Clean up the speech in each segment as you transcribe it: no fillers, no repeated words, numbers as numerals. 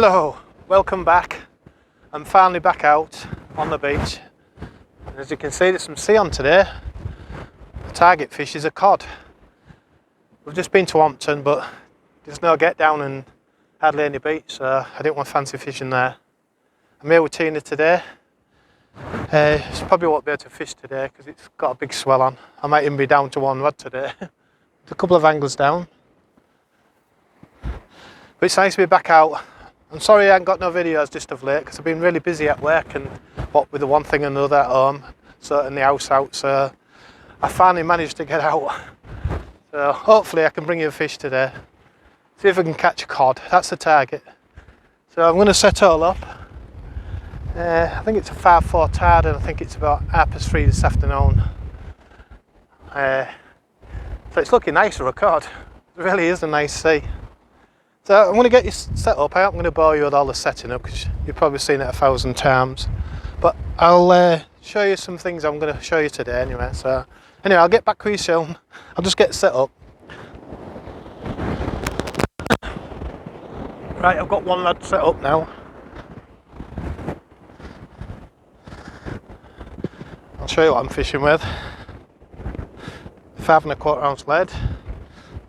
Hello, welcome back. I'm finally back out on the beach. And as you can see, there's some sea on today. The target fish is a cod. We've just been to Hampton, but there's no get down and hardly any beach, so I didn't want fancy fishing there. I'm here with Tina today. She probably won't be able to fish today because it's got a big swell on. I might even be down to one rod today. There's a couple of anglers down. But it's nice to be back out. I'm sorry I haven't got no videos just of late because I've been really busy at work and what with the one thing and another at home, sorting the house out, so I finally managed to get out. So hopefully I can bring you a fish today. See if I can catch a cod, that's the target. So I'm going to set all up. I think it's a 5-4 tide and I think it's about 3:30 this afternoon. So it's looking nice for a cod. It really is a nice sea. So I'm going to get you set up. I'm going to bore you with all the setting up because you've probably seen it 1,000 times. But I'll show you some things I'm going to show you today anyway. So anyway, I'll get back with you soon. I'll just get set up. Right, I've got one rod set up now. I'll show you what I'm fishing with. 5¼ ounce lead.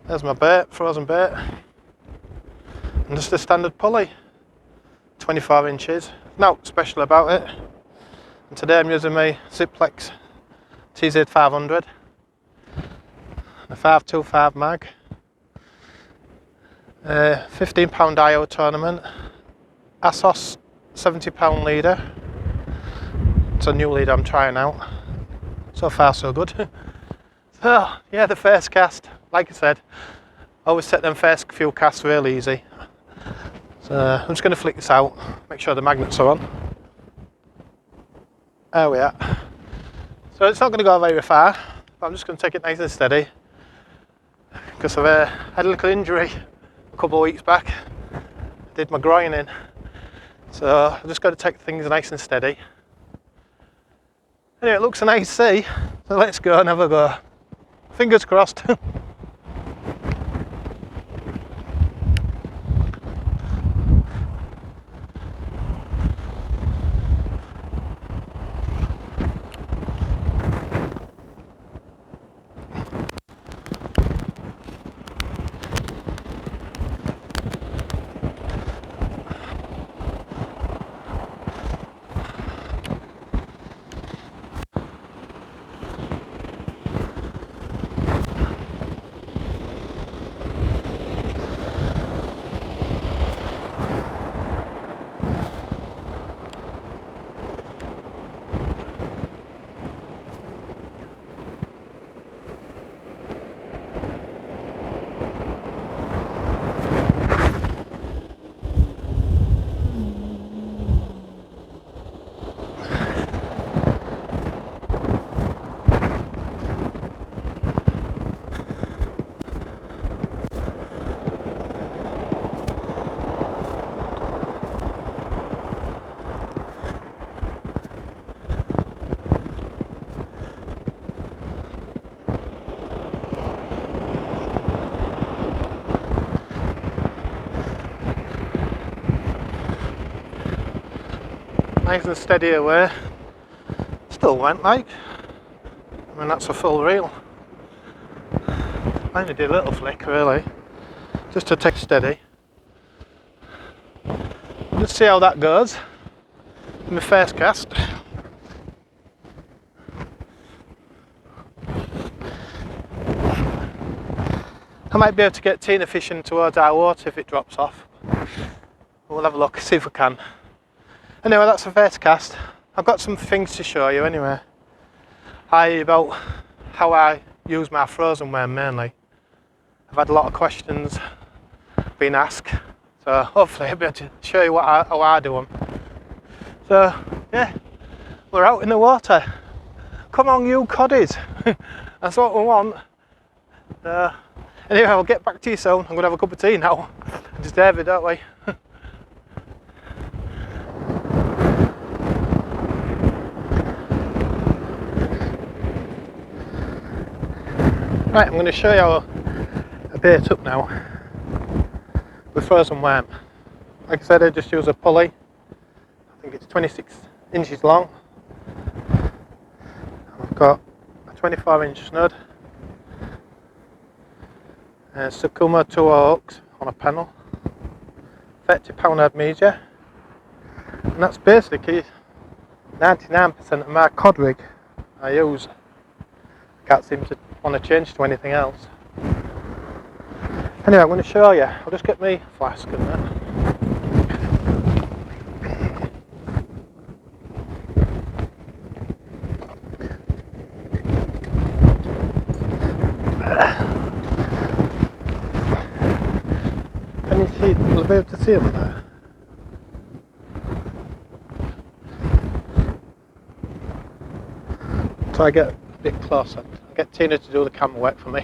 There's my bait, frozen bait. And just a standard pulley, 24 inches, nothing special about it. And today I'm using my Ziplex TZ500, a 525 mag, £15 IO tournament, Asso 70-pound leader. It's a new leader I'm trying out. So far so good. So yeah, the first cast, like I said, always set them first few casts real easy. So I'm just going to flick this out, make sure the magnets are on. There we are. So it's not going to go very far, but I'm just going to take it nice and steady because I've had a little injury a couple of weeks back. I did my groin in, so I've just got to take things nice and steady. Anyway, it looks a nice sea, so let's go and have a go. Fingers crossed. Nice and steady away. Still went like. I mean, that's a full reel. I only did a little flick really, just to take steady. Let's see how that goes in the first cast. I might be able to get Tina fishing towards our water if it drops off. We'll have a look, see if we can. Anyway, that's the first cast. I've got some things to show you anyway. About how I use my frozen worm mainly. I've had a lot of questions being asked, so hopefully I'll be able to show you how I do them. So yeah, we're out in the water. Come on you coddies, that's what we want. Anyway, I'll get back to you soon. I'm going to have a cup of tea now. Just David, don't we? Right, I'm going to show you how I bait up now with frozen worm. like I said, I just use a pulley. I think it's 26 inches long. I've got a 24-inch snud, Sakuma 2 hooks on a Pennel, 30-pound head media, and that's basically 99% of my cod rig I use. I can't seem to want to change to anything else. Anyway, I'm going to show you. I'll just get my flask and that. Can you see? Will I be able to see them there? So I get a bit closer. I'll get Tina to do the camera work for me.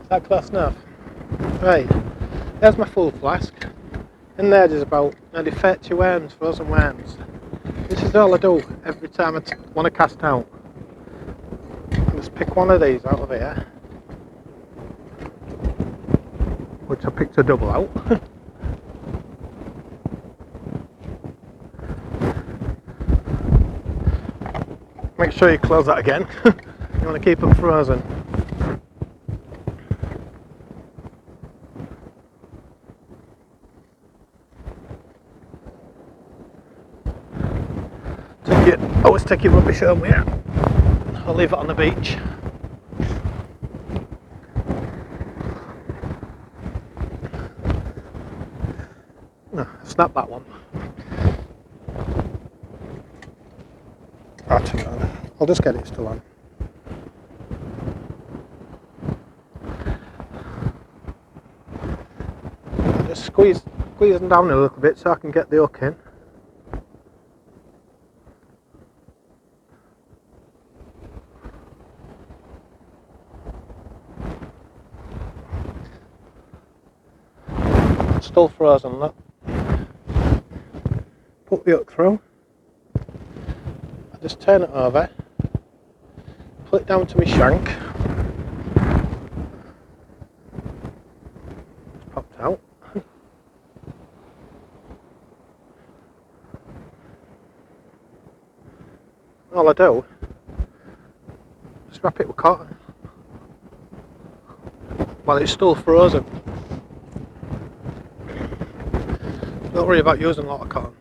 Is that close enough? Right, there's my full flask. In there's about nearly 30 worms, frozen worms. This is all I do every time I want to cast out. I just pick one of these out of here, which I picked a double out. Make sure you close that again. You want to keep them frozen. Always take your rubbish home with you. I'll leave it on the beach. No, snap that one. I'll just get it still on. Just squeeze them down a little bit so I can get the hook in. Still frozen, look. Put the hook through. I just turn it over. Pull it down to my shank. It's popped out. All I do, just wrap it with cotton while it's still frozen. Don't worry about using a lot of cotton.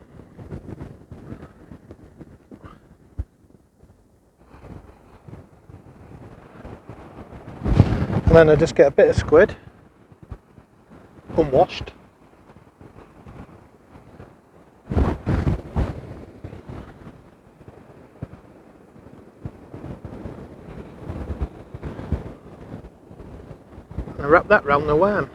And then I just get a bit of squid, unwashed. And I wrap that round the worm.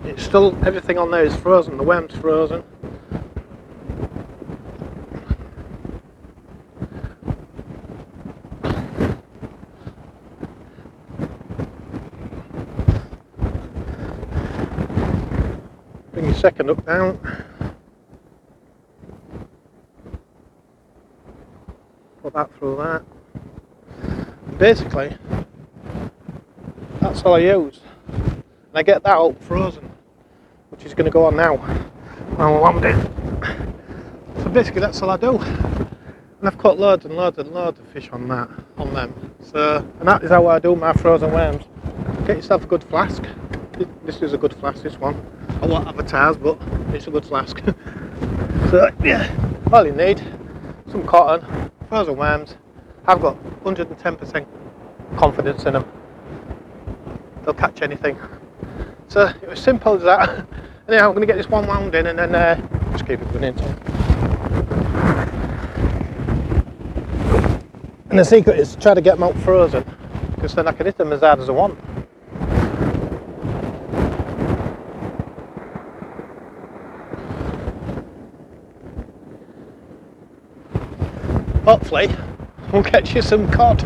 It's still, everything on there is frozen, the worm's frozen. Bring your second hook down. Put that through that. And basically, that's all I use. And I get that up frozen, which is going to go on now. I'll land it. So basically that's all I do. And I've caught loads and loads and loads of fish on them. So, and that is how I do my frozen worms. Get yourself a good flask. This is a good flask, this one. I won't advertise, but it's a good flask. So yeah, all you need, some cotton, frozen worms. I've got 110% confidence in them. They'll catch anything. So it was simple as that. Anyhow, I'm going to get this one wound in and then just keep it going into it. And the secret is to try to get them out frozen, because then I can hit them as hard as I want. Hopefully, we'll get you some cod.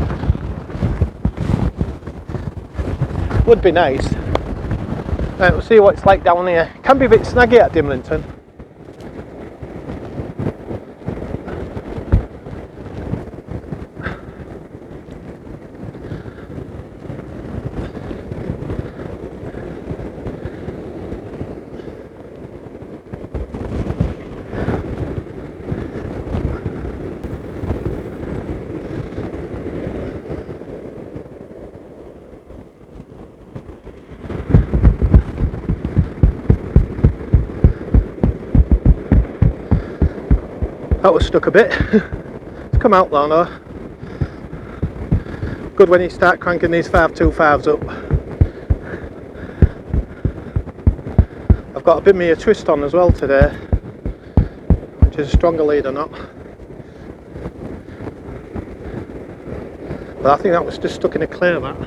Would be nice. Right, we'll see what it's like down here. It can be a bit snaggy at Dimlington. That was stuck a bit. It's come out though, no? Good when you start cranking these 525s up. I've got a bit of a twist on as well today, which is a stronger lead or not. But I think that was just stuck in a clear, that.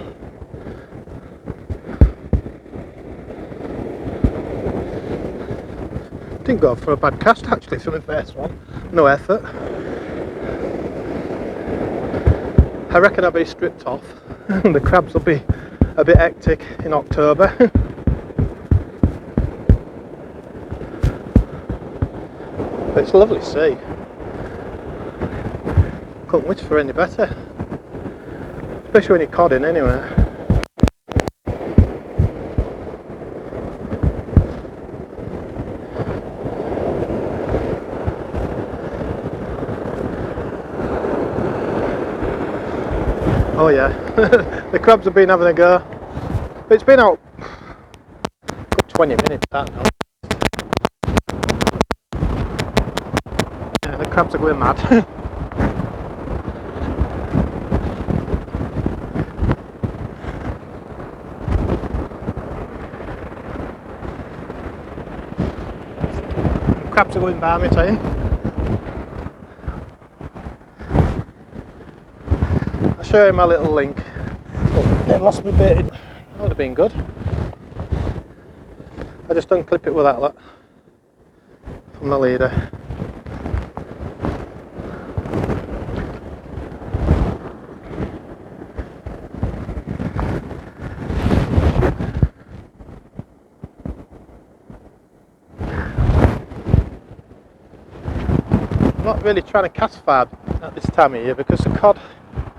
Didn't go for a bad cast actually for the first one. No effort. I reckon I'll be stripped off. The crabs will be a bit hectic in October. But it's a lovely sea. Couldn't wish for any better. Especially when you're codding anyway. Oh yeah, the crabs have been having a go. But it's been out good 20 minutes that now. Yeah, the crabs are going mad. The crabs are going balmy, I tell you. Show you my little link. Oh, it lost my bait. That would have been good. I just unclip it with that lot from the leader. I'm not really trying to cast far at this time of year because the cod,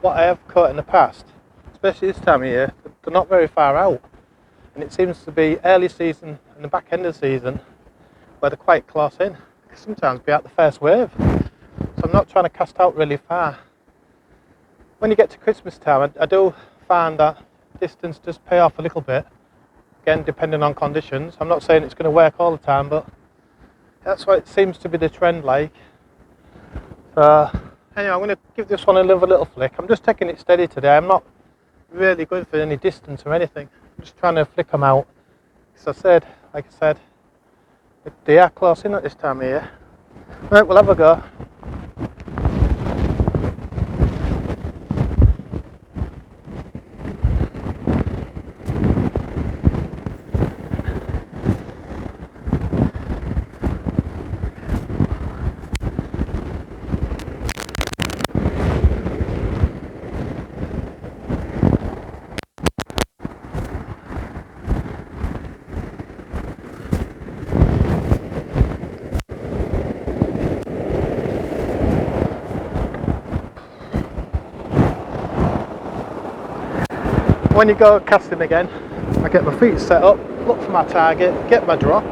what I have caught in the past, especially this time of year, they're not very far out, and it seems to be early season and the back end of the season where they're quite close in. They can sometimes be out the first wave, so I'm not trying to cast out really far. When you get to Christmas time, I do find that distance does pay off a little bit, again depending on conditions. I'm not saying it's going to work all the time, but that's what it seems to be the trend like. So anyway, I'm going to give this one another little flick. I'm just taking it steady today. I'm not really going for any distance or anything. I'm just trying to flick them out. Because like I said, they are close in at this time of year. Right, we'll have a go. When you go casting again, I get my feet set up, look for my target, get my drop.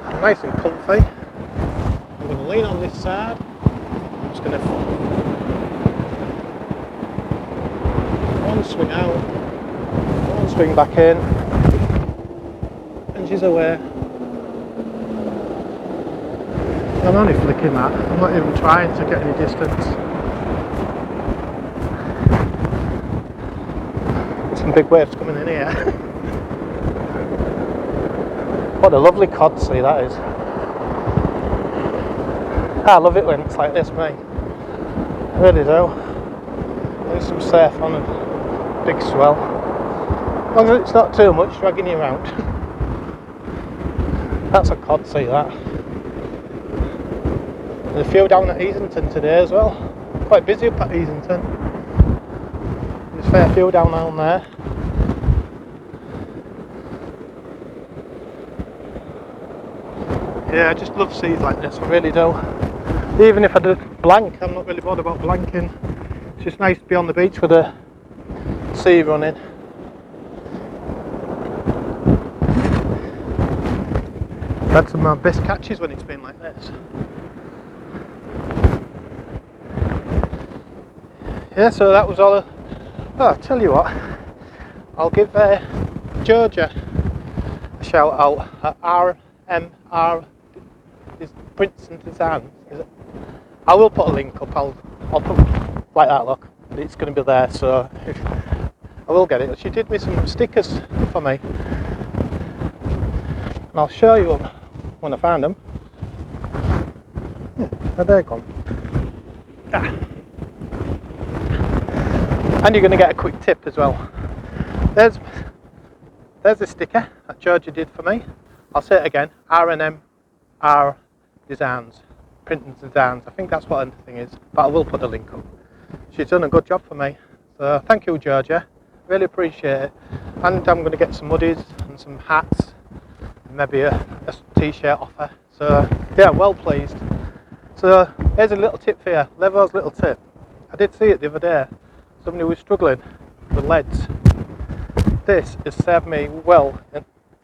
I'm nice and comfy. I'm going to lean on this side. I'm just going to one swing out, one swing back in, and she's away. I'm only flicking that, I'm not even trying to get any distance. Some big waves coming in here. What a lovely cod sea that is. I love it when it's like this, mate. I really do. There's some surf on a big swell. As long as it's not too much dragging you around. That's a cod sea, that. There's a few down at Easington today as well. Quite busy up at Easington. There's a fair few down there. Yeah, I just love seas like this, I really do. Even if I do blank, I'm not really bothered about blanking. It's just nice to be on the beach with the sea running. I've had some of my best catches when it's been like this. Yeah, so that was all. Oh, I'll tell you what, I'll give Georgia shout out at RMR Prince and Design, is it? I will put a link up. I'll put like that. Look, it's going to be there. So I will get it. She did me some stickers for me, and I'll show you them when I find them. Where they gone? Ah. And you're going to get a quick tip as well. There's a sticker that Georgia did for me. I'll say it again. R&M Designs, Printing Designs. I think that's what the thing is. But I will put the link up. She's done a good job for me. So thank you, Georgia. Really appreciate it. And I'm going to get some hoodies and some hats. Maybe a t-shirt offer. So yeah, well pleased. So here's a little tip for you. Levo's little tip. I did see it the other day. Somebody was struggling with leads. This has served me well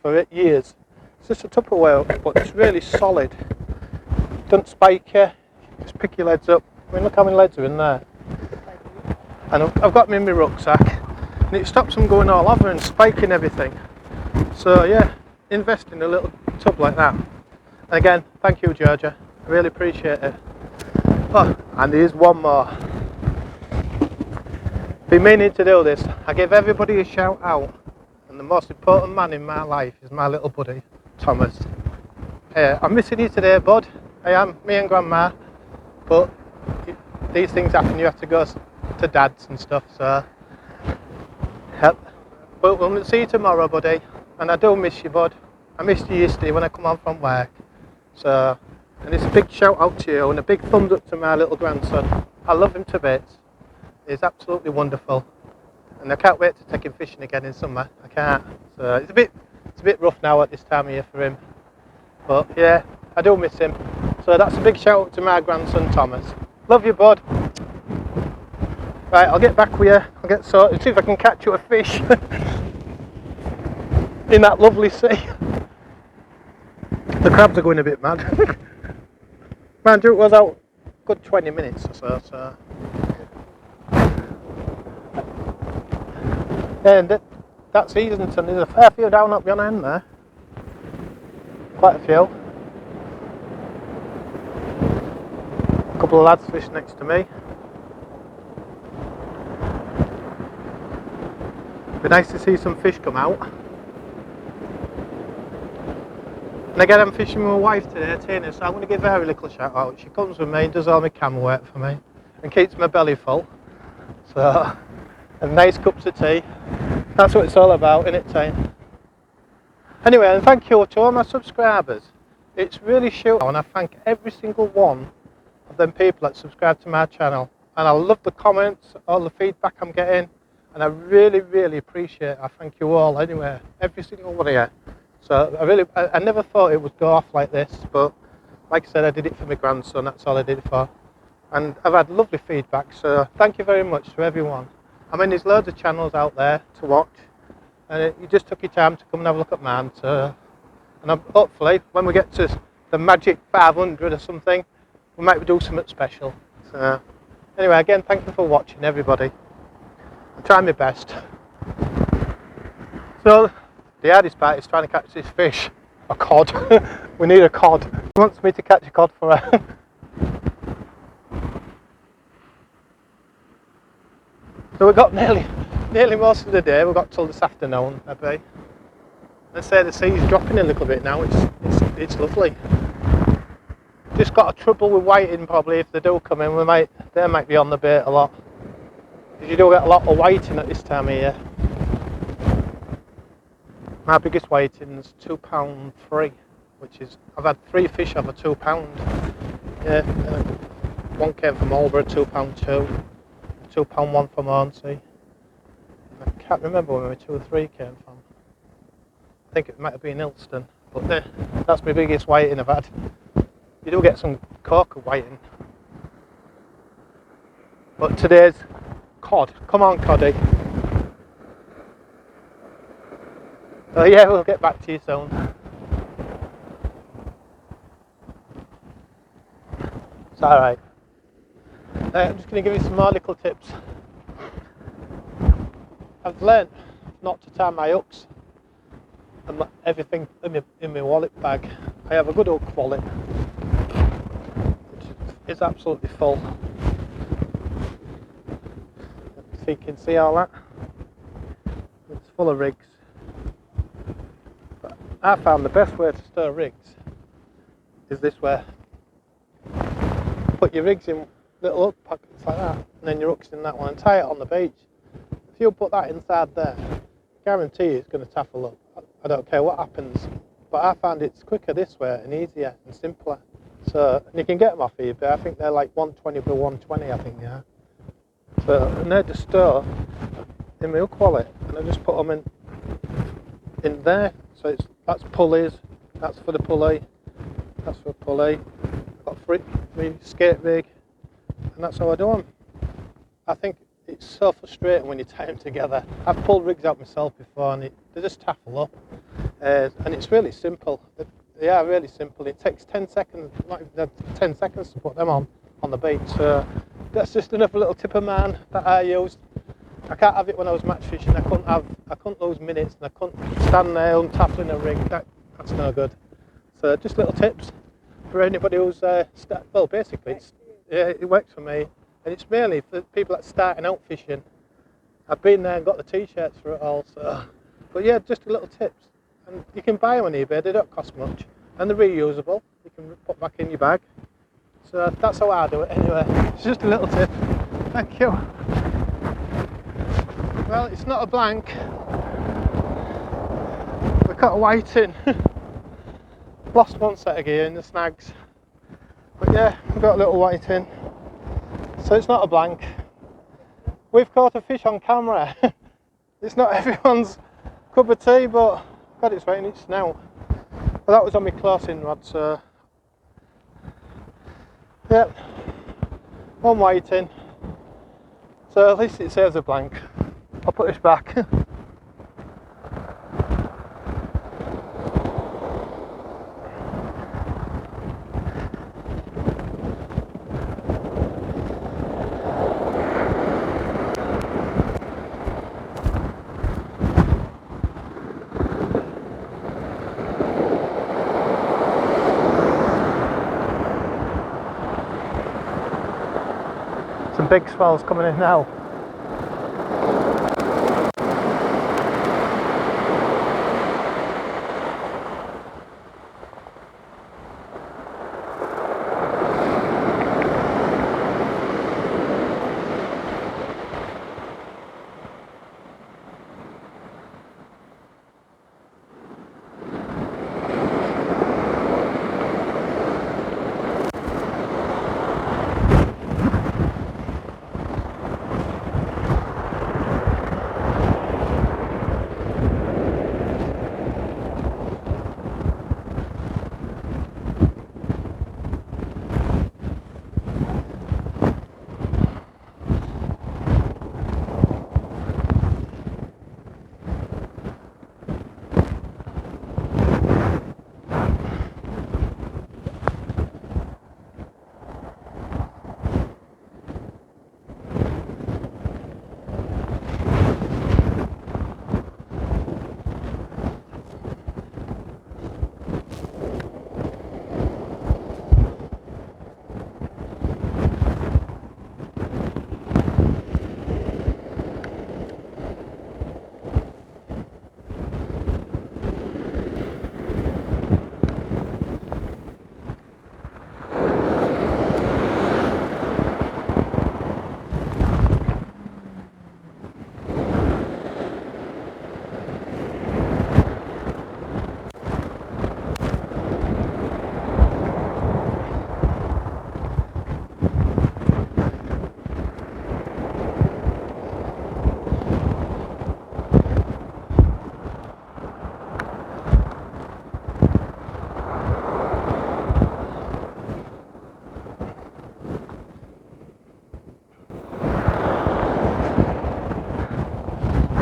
for years. It's just a Tupperware, but it's really solid. Don't spike you, just pick your leads up. I mean, look how many leads are in there. And I've got them in my rucksack, and it stops them going all over and spiking everything. So yeah, invest in a little tub like that. And again, thank you, Georgia. I really appreciate it. Oh, and there's one more. Been meaning to do this. I give everybody a shout out, and the most important man in my life is my little buddy, Thomas. I'm missing you today, bud. I am, me and Grandma, but these things happen. You have to go to Dad's and stuff. So, yep. But we'll see you tomorrow, buddy. And I do miss you, bud. I missed you yesterday when I come home from work. So, and it's a big shout out to you and a big thumbs up to my little grandson. I love him to bits. He's absolutely wonderful, and I can't wait to take him fishing again in summer. I can't. So it's a bit rough now at this time of year for him, but yeah, I do miss him. So that's a big shout out to my grandson Thomas. Love you, bud. Right, I'll get back with you. I'll get sorted. See if I can catch you a fish in that lovely sea. The crabs are going a bit mad. Mind you, it was out a good 20 minutes or so. So. And that's Easington. There's a fair few down up yon end there. Quite a few. A couple of lads fishing next to me. Be nice to see some fish come out. And again, I'm fishing with my wife today, Tina, so I'm going to give her a little shout out. She comes with me, does all my camera work for me, and keeps my belly full. So, and nice cups of tea. That's what it's all about, isn't it, Tina? Anyway, and thank you to all my subscribers. It's really short, and I thank every single one of them people that subscribe to my channel. And I love the comments, all the feedback I'm getting, and I really, really appreciate it. I thank you all anyway, every single one of you. So I never thought it would go off like this, but like I said, I did it for my grandson, that's all I did it for. And I've had lovely feedback, so thank you very much to everyone. I mean, there's loads of channels out there to watch, and you just took your time to come and have a look at mine. So, and hopefully, when we get to the magic 500 or something, we might do something special. So, anyway, again, thank you for watching, everybody. I'm trying my best. So, the hardest part is trying to catch this fish, a cod. We need a cod. He wants me to catch a cod for her. So we got nearly most of the day. We got till this afternoon, maybe. Let's say the sea's dropping a little bit now. It's lovely. Just got a trouble with whiting probably. If they do come in, they might be on the bait a lot. Because you do get a lot of whiting at this time of year. My biggest whiting's £2.3, which is, I've had 3 fish over £2. Yeah, one came from Marlborough, £2.2. £2.1 from Hornsey. I can't remember where my 2 or 3 came from. I think it might have been Ilston, but that's my biggest whiting I've had. You do get some corker whiting. But today's cod. Come on, coddy. So yeah, we'll get back to you soon. It's alright. I'm just going to give you some more little tips. I've learnt not to tie my hooks and everything in my wallet bag. I have a good hook wallet. is absolutely full. So you can see all that. It's full of rigs. But I found the best way to store rigs is this way. Put your rigs in little hook pockets like that, and then your hooks in that one, and tie it on the beach. If you put that inside there, I guarantee you it's going to taffle up. I don't care what happens, but I found it's quicker this way and easier and simpler. So, and you can get them off eBay. I think they're like 120 by 120, I think they are. So, and they're just stored in my hook wallet, and I just put them in there. So that's pulleys, that's for the pulley, that's for a pulley. I've got free skate rig, and that's how I do them. I think it's so frustrating when you tie them together. I've pulled rigs out myself before, and they just taffle up. And it's really simple. They are really simple. It takes 10 seconds, not even 10 seconds to put them on the beach. So that's just another little tip of mine that I used. I can't have it when I was match fishing. I couldn't lose minutes, and I couldn't stand there untaffling a rig. That's no good. So just little tips for anybody who's well, basically, it works for me, and it's mainly for people that are starting out fishing. I've been there and got the t-shirts for it all. So, but yeah, just little tips. And you can buy them on eBay, they don't cost much, and they're reusable. You can put back in your bag. So that's how I do it anyway. It's just a little tip. Thank you. Well, it's not a blank. We got a white in. Lost one set of gear in the snags. But yeah, we've got a little white in. So it's not a blank. We've caught a fish on camera. It's not everyone's cup of tea, but God, it's right in its snout. But that was on my close-in rod, so yeah, one white in. So at least it saves a blank. I'll put this back. Some big swells coming in now.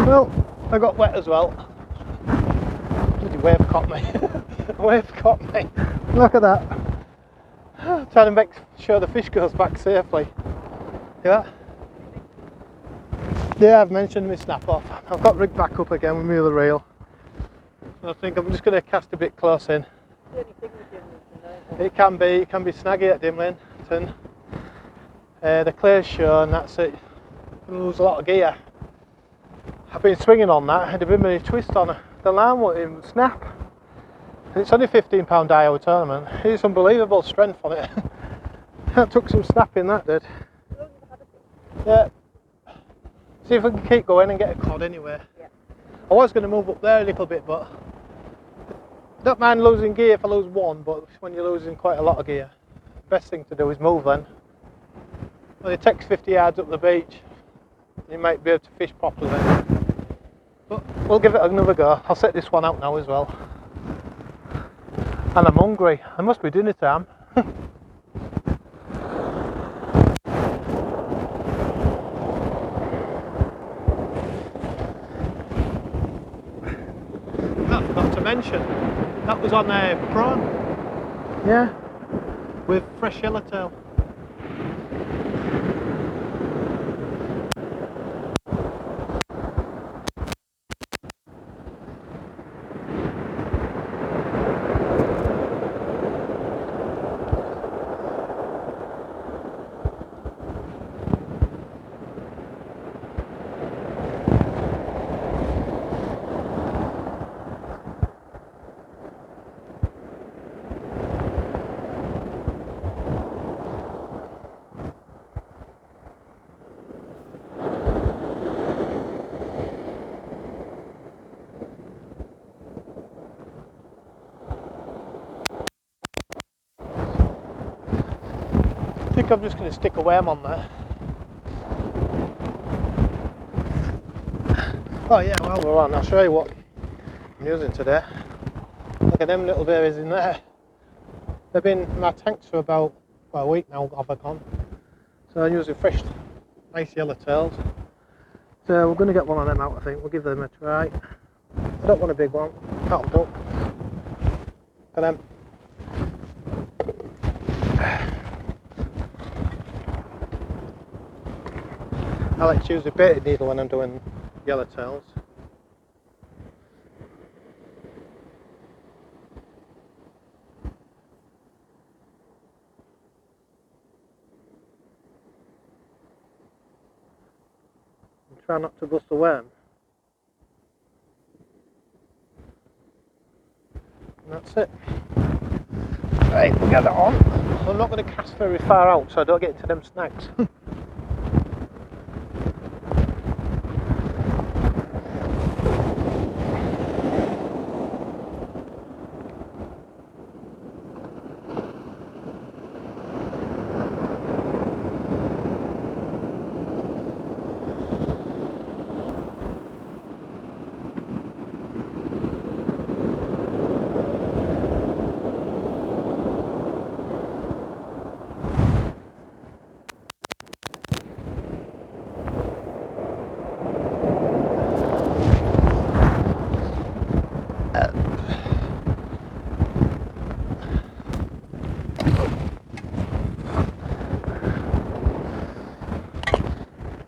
Well, I got wet as well. Bloody wave caught me. Wave caught me. Look at that. Trying to make sure the fish goes back safely. Yeah. Yeah, I've mentioned my snap off. I've got rigged back up again with my other reel. I think I'm just going to cast a bit close in. It can be snaggy at Dimlington. The clear's shown, that's it. You lose a lot of gear. I've been swinging on that, had a bit of a twist on it. The line wouldn't snap. And it's only £15 Dawia tournament. It's unbelievable strength on it. That took some snapping, that did. Yeah. See if we can keep going and get a cod anyway. Yeah. I was going to move up there a little bit, but I don't mind losing gear if I lose one, but when you're losing quite a lot of gear, the best thing to do is move then. Well, it takes 50 yards up the beach, you might be able to fish properly then. But we'll give it another go. I'll set this one out now as well. And I'm hungry. It must be dinner time. I forgot to mention, that was on a prawn. Yeah, with fresh yellowtail. I think I'm just going to stick a worm on there. Oh yeah, while we're on, I'll show you what I'm using today. Look at them little berries in there. They've been in my tanks for about a week now, off and on. So I'm using fresh, nice yellowtails. So we're going to get one of them out, I think. We'll give them a try. I don't want a big one. Can't duck. Look at them. I like to use a baited needle when I'm doing yellowtails. And try not to bust a worm. And that's it. Right, we'll get that on. I'm not going to cast very far out so I don't get into them snags.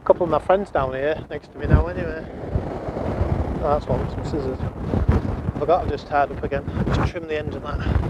Couple of my friends down here next to me now anyway. Oh, that's one, some scissors. Forgot I've just tied up again. Just trim the end of that.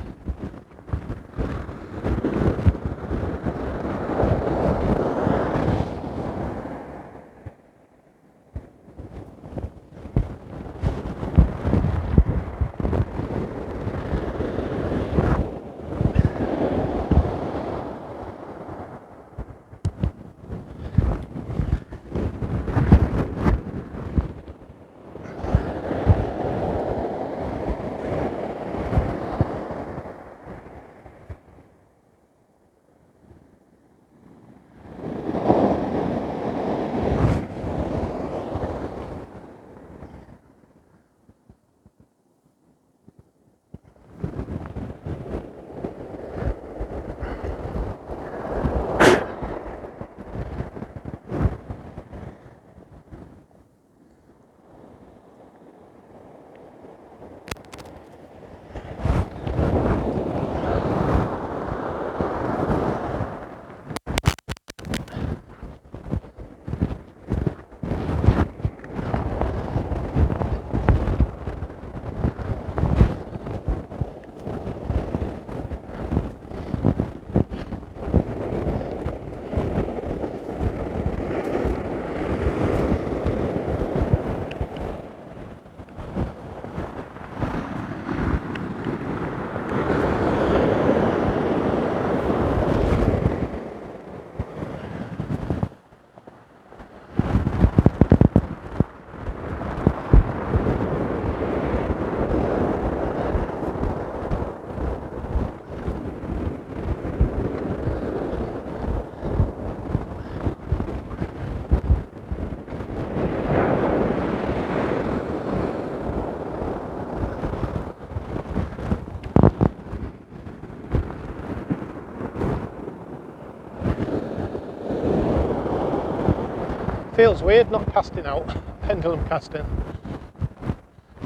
Feels weird not casting out, pendulum casting.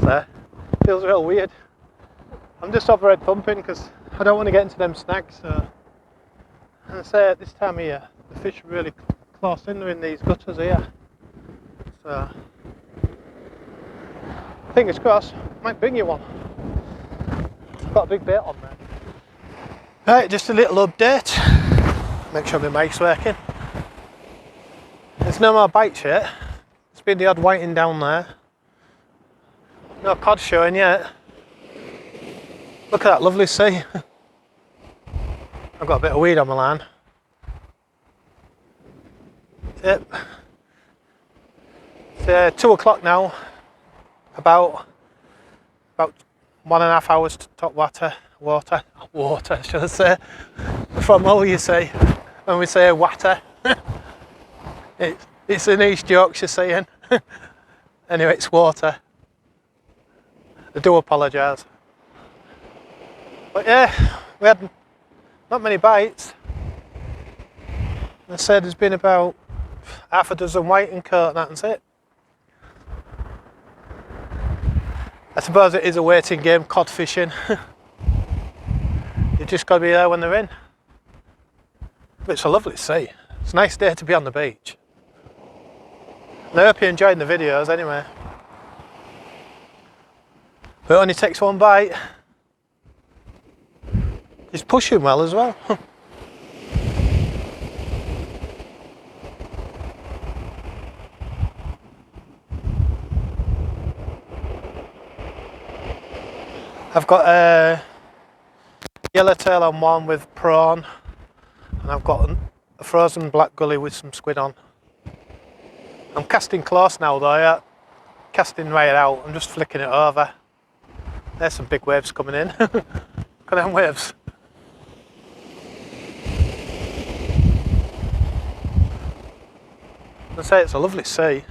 So, feels real weird. I'm just overhead pumping because I don't want to get into them snags. So. And I say at this time of year, the fish are really close in. They're in these gutters here. So, fingers crossed, might bring you one. I've got a big bait on there. Right, just a little update. Make sure my mic's working. There's no more bites yet. There's been the odd whiting down there. No cod showing yet. Look at that lovely sea. I've got a bit of weed on my line. Yep. It's 2 o'clock now. About 1.5 hours to top water should I say. From all you say when we say water. It's an East Yorkshire saying. Anyway, it's water. I do apologise. But yeah, we had not many bites. I said there's been about half a dozen whiting caught and that's it. I suppose it is a waiting game, cod fishing. You just got to be there when they're in. But it's a lovely sea. It's a nice day to be on the beach. And I hope you're enjoying the videos anyway. But it only takes one bite. He's pushing well as well. I've got a yellowtail on one with prawn, and I've got a frozen black gully with some squid on. I'm casting close now though, yeah. Casting right out, I'm just flicking it over. There's some big waves coming in. Look at them waves. I say it's a lovely sea.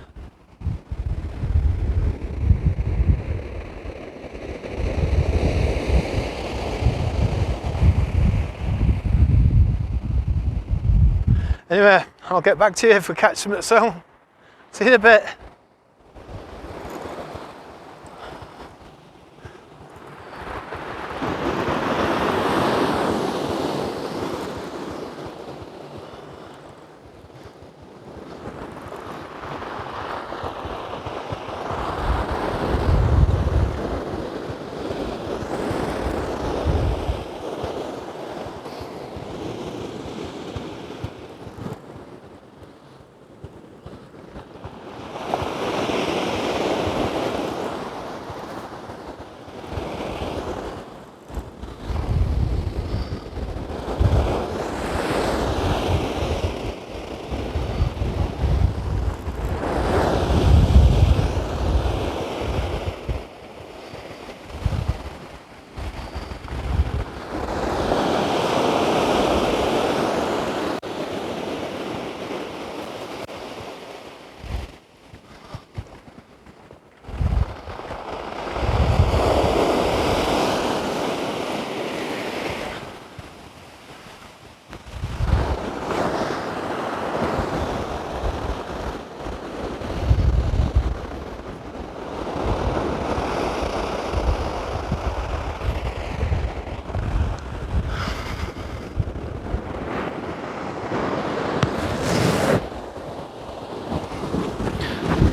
Anyway, I'll get back to you if we catch some at soon. See you in a bit.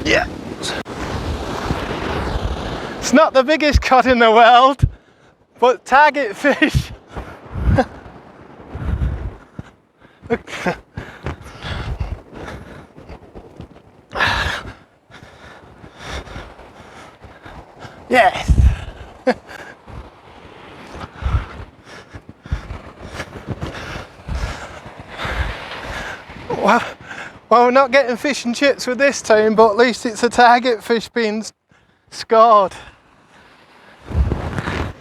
Yeah. It's not the biggest cod in the world, but target fish. Yes. Well, we're not getting fish and chips with this team, but at least it's a target fish being scored.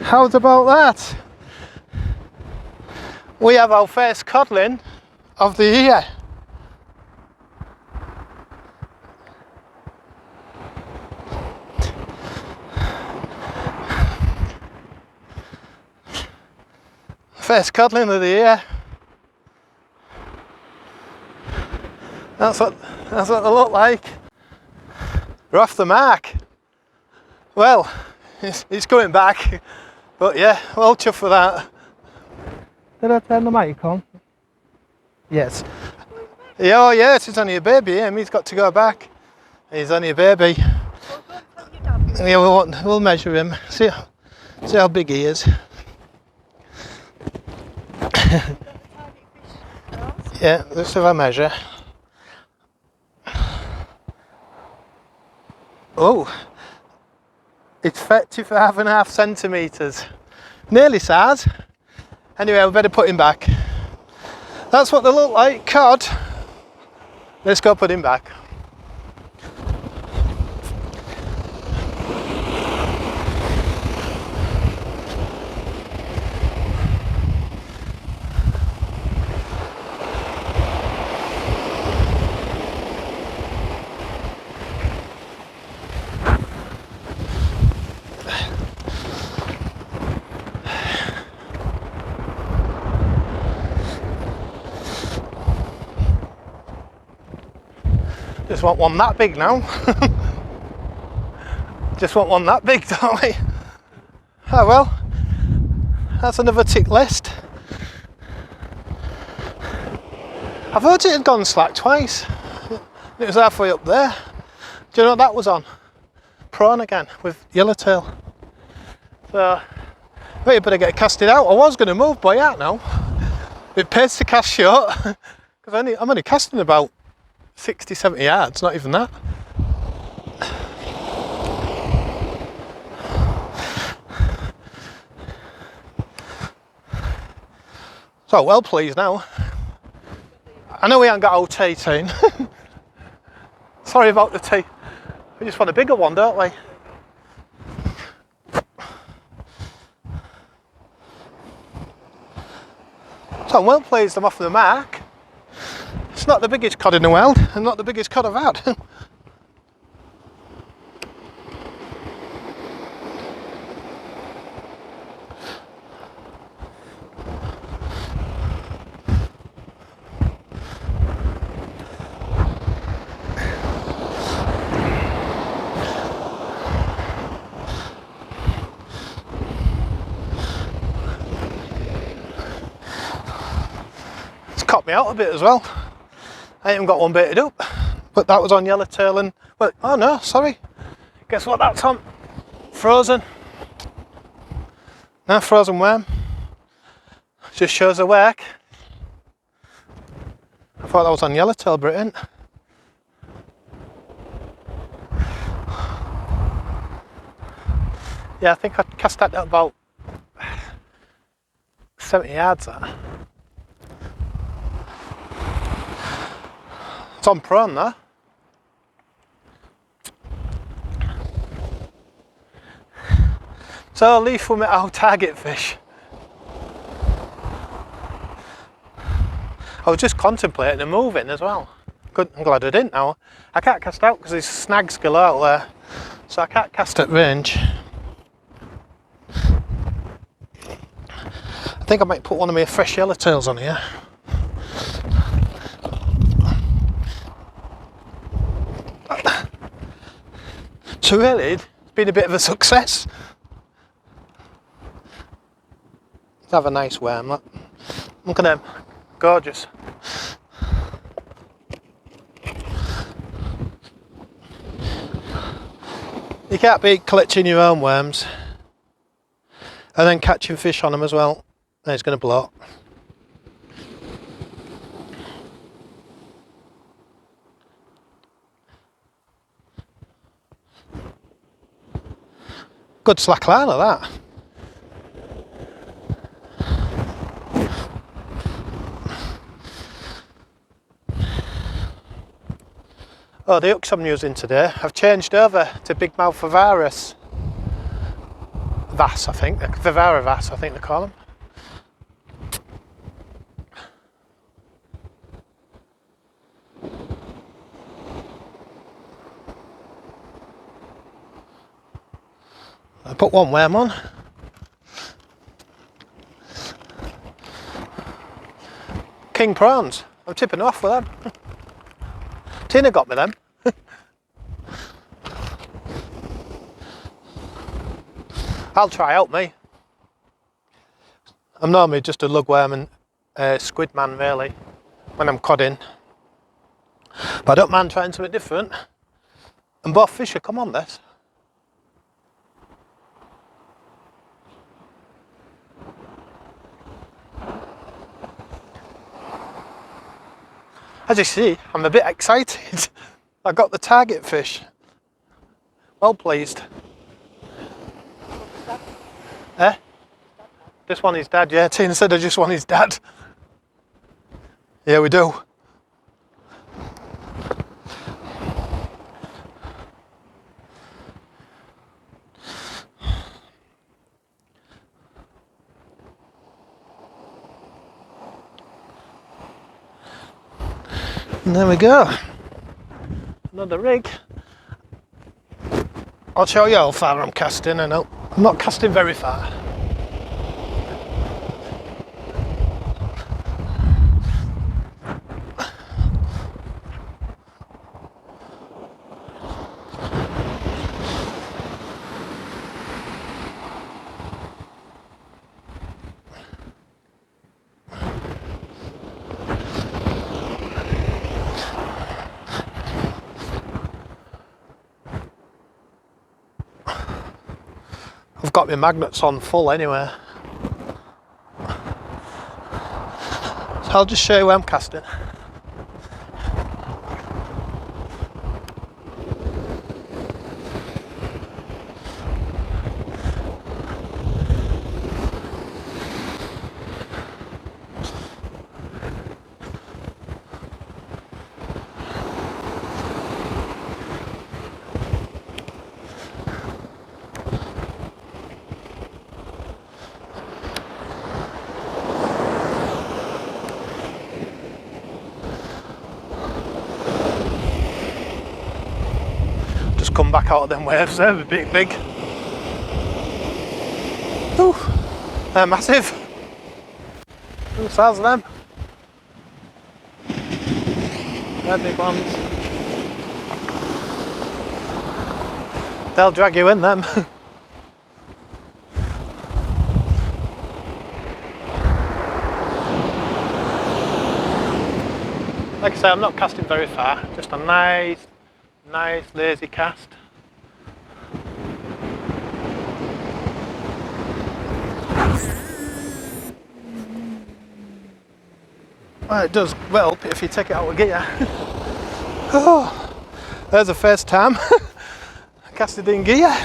How's about that? We have our first codling of the year. First codling of the year. That's what they look like. We're off the mark. Well, it's going back, but yeah, well chuffed for that. Did I turn the mic on? Yes. Yeah, oh yes, it's only a baby. He's got to go back. He's only a baby. Yeah, we'll measure him. See how big he is. Yeah, let's have a measure. Oh, it's 35.5 centimetres. Nearly size. Anyway, we better put him back. That's what they look like, cod. Let's go put him back. Just want one that big now. Just want one that big, don't we? Oh well, that's another tick list. I thought it had gone slack twice. It was halfway up there. Do you know what that was on? Prawn again with yellowtail. So, well, you better get casted out. I was going to move, but yeah, now. It pays to cast short because I'm only casting about 60, 70 yards, not even that. So well pleased now. I know we haven't got old 18. Sorry about the tea. We just want a bigger one, don't we? So I'm well pleased I'm off the mark. It's not the biggest cod in the world and not the biggest cod I've had. It's caught me out a bit as well. I haven't got one baited up, but that was on yellowtail and, well, oh no, sorry. Guess what that's on? Frozen. No, frozen worm. Just shows the work. I thought that was on yellowtail, but it ain't. Yeah, I think I cast that at about 70 yards. That. It's on prawn though. So I'll leave with my old target fish. I was just contemplating a moving as well. Good, I'm glad I didn't now. I can't cast out because there's snags galore out there. So I can't cast at range. I think I might put one of my fresh yellowtails on here. So really, it's been a bit of a success. Let's have a nice worm, look. Look at them, gorgeous. You can't beat collecting your own worms and then catching fish on them as well. Then it's going to blow up. Good slack line of that. Oh, the hooks I'm using today, I've changed over to big mouth Vivara Vass, I think. Vivara Vass, I think they call them. I put one worm on. King prawns. I'm tipping off with them. Tina got me them. I'll try, help me. I'm normally just a lugworm and squid man really when I'm codding, but I don't mind trying something different. And both fish have come on this. As you see, I'm a bit excited. I got the target fish. Well pleased. Eh? This one is dead, yeah. Tina said I just want his dad. Yeah, we do. And there we go. Another rig. I'll show you how far I'm casting. I know I'm not casting very far. I've got my magnets on full anyway. So I'll just show you where I'm casting. Come back out of them waves there, they're big. Ooh, they're massive. Look the size of them. They're big ones. They'll drag you in them. Like I say, I'm not casting very far, just a nice lazy cast. Well, it does well if you take it out of gear. Oh, there's the first time I casted in gear.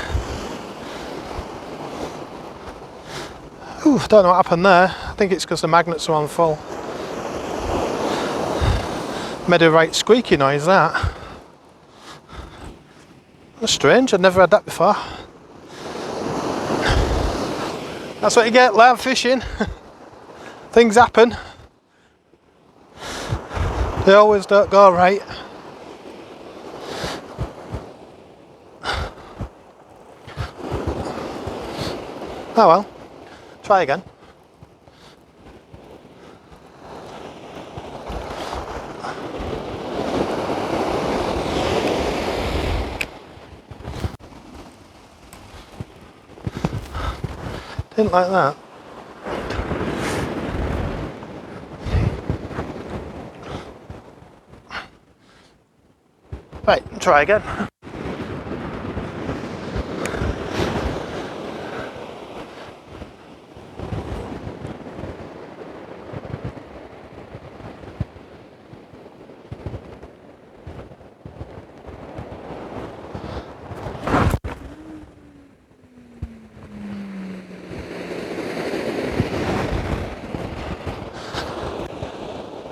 Ooh, don't know what happened there. I think it's because the magnets are on full. Made a right squeaky noise that. That's strange, I've never had that before. That's what you get, live fishing. Things happen. They always don't go right. Oh well, try again. Didn't like that. Right, try again.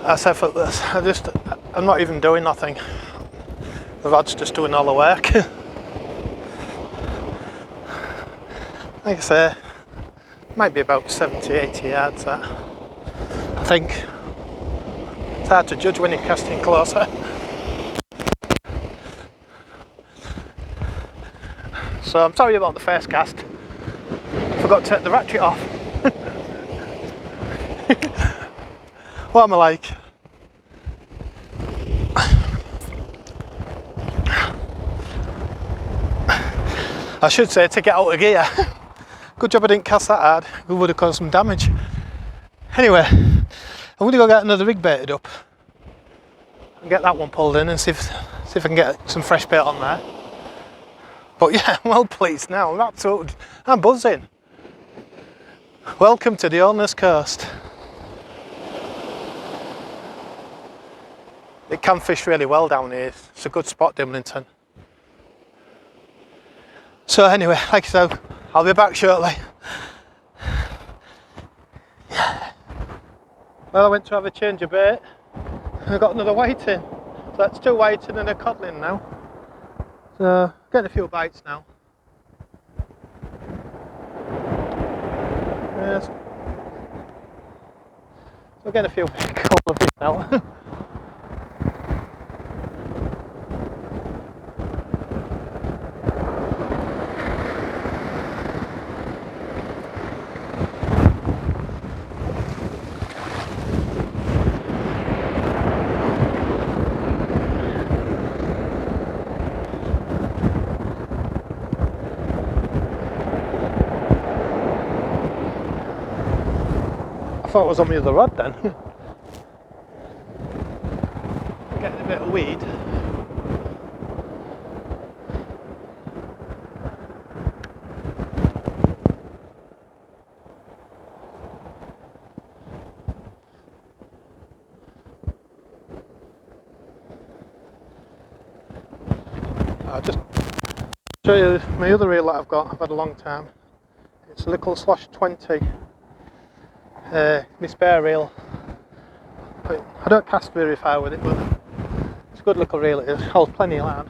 That's effortless. I'm not even doing nothing. The rod's just doing all the work. Like I say, might be about 70-80 yards that. I think. It's hard to judge when you're casting closer. So I'm sorry about the first cast. Forgot to take the ratchet off. What am I like? I should say to get out of gear. Good job I didn't cast that hard, it would have caused some damage. Anyway, I'm going to go get another rig baited up and get that one pulled in and see if I can get some fresh bait on there. But yeah, I'm well pleased now, I'm buzzing. Welcome to the Holderness Coast. It can fish really well down here, it's a good spot, Dimlington. So anyway, like I said, I'll be back shortly. Yeah. Well, I went to have a change of bait and I got another whiting. So that's 2 whiting and a codling now. So getting a few bites now. Yes. So getting a few couple of fish now. I thought it was on the other rod then. Getting a bit of weed. I'll just show you my other reel that I've got. I've had a long time. It's a little Slosh 20. My spare reel. I don't cast very far with it, but it's a good little reel it is. Holds plenty of line.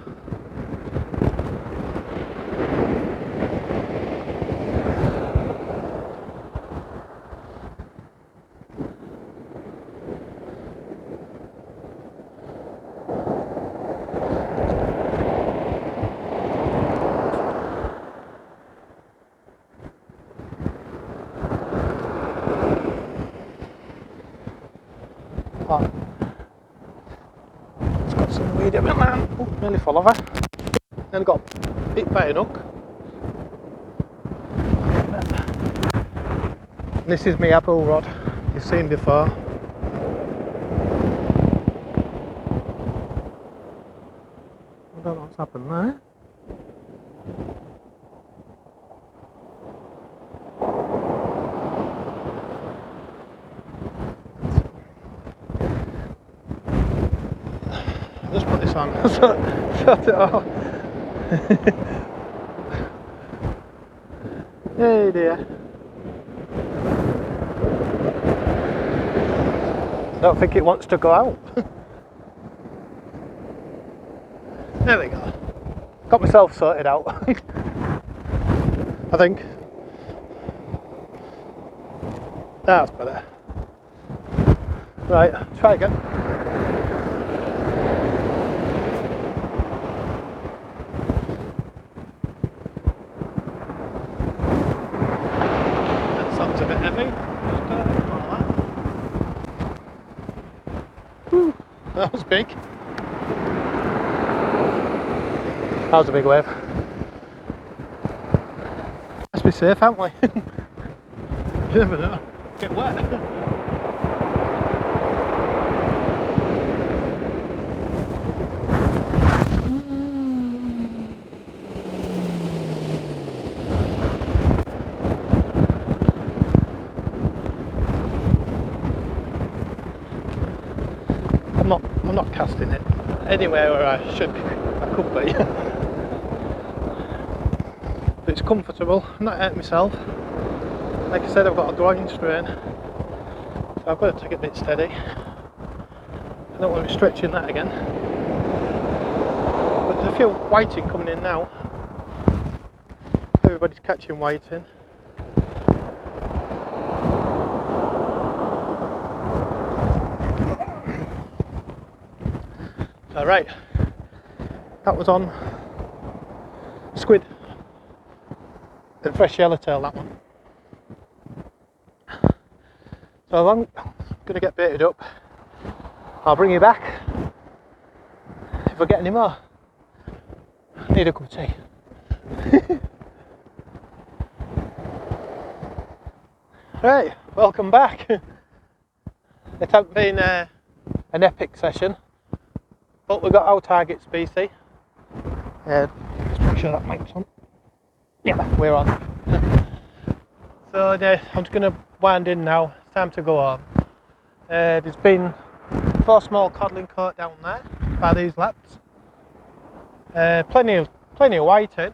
It's got some weed in it, man. Oh, nearly full of her. Then got bit by a hook. This is my apple rod you've seen before. I don't know what's happened there. Just put this on, sort it off. Hey dear. I don't think it wants to go out. There we go. Got myself sorted out. I think. That's better. Right, try again. That sounds a bit heavy. Just like that. Whew, that was big. That was a big wave. Let's be safe, haven't we? You never know. Get wet. I'm not casting it anywhere where I should be. I could be. But it's comfortable. I'm not hurting myself. Like I said, I've got a groin strain, so I've got to take it a bit steady. I don't want to be stretching that again. But there's a few whiting coming in now. Everybody's catching whiting. Alright, that was on squid and fresh yellowtail, that one. So I'm going to get baited up. I'll bring you back if I get any more. I need a cup of tea. Right, welcome back. It hasn't been an epic session, but we've got our target species. Just make sure that mic's on. Yeah, we're on. So I'm just going to wind in now. It's time to go home. There's been 4 small codling caught down there by these laps. Plenty of whiting.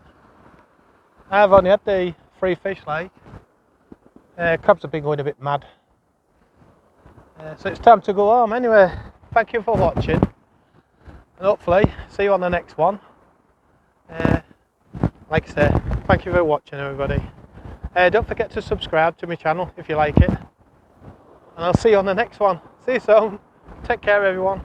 I've only had the 3 fish like. Crabs have been going a bit mad. So it's time to go home. Anyway, thank you for watching, and hopefully see you on the next one. Like I say, thank you for watching, everybody. Don't forget to subscribe to my channel if you like it, and I'll see you on the next one. See you soon. Take care, everyone.